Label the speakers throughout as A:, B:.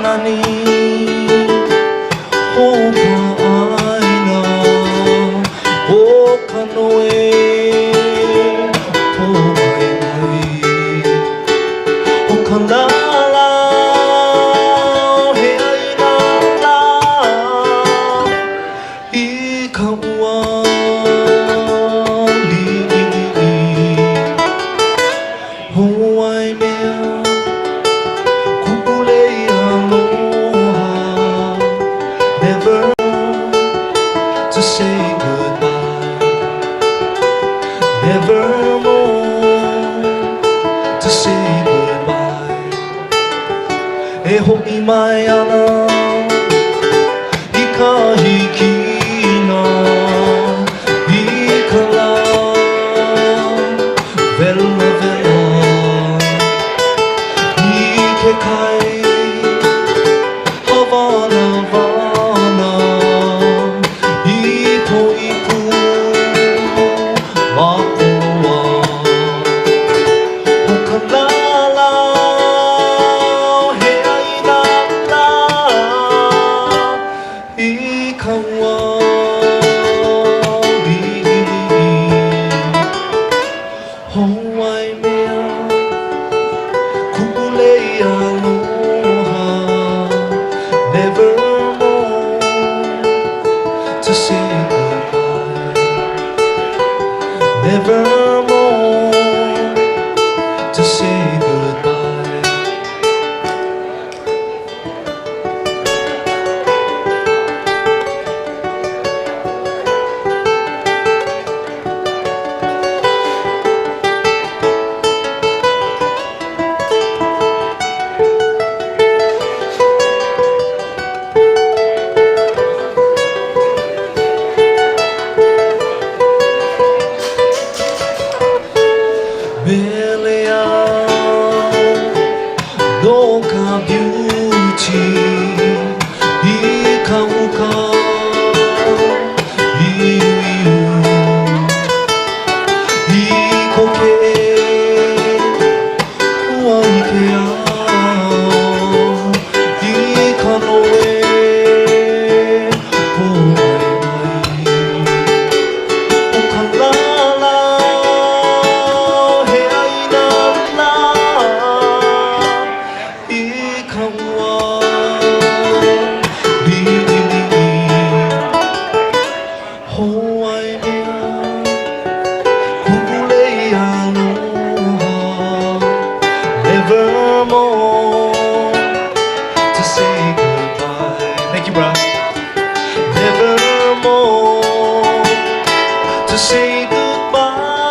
A: Nani Hokaina Hokanoe Pomai Hokanala Heaina La Ikawa Hawaii mea Kupulei aloha Never to say goodbye Never more to say goodbye E ho'i mai ana I ka hikina I ka la Vela vela ke kai Havana Havana I po I pu Makoa Hokalala He aina la I kaua Hawaii mea Kupulei aloha Never more to say goodbye Never more to say goodbye Belea no ka beauty I ka uka I koke ua I ke ao I ka noe po mai o ka lala Hawaii mea Kupulei aloha Never more to say goodbye Thank you, bro. Never more to say goodbye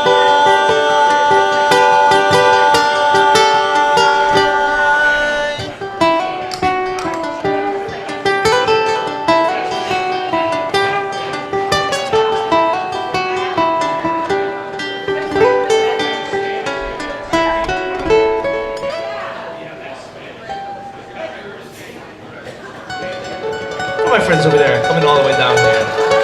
A: My friends over there coming all the way down here.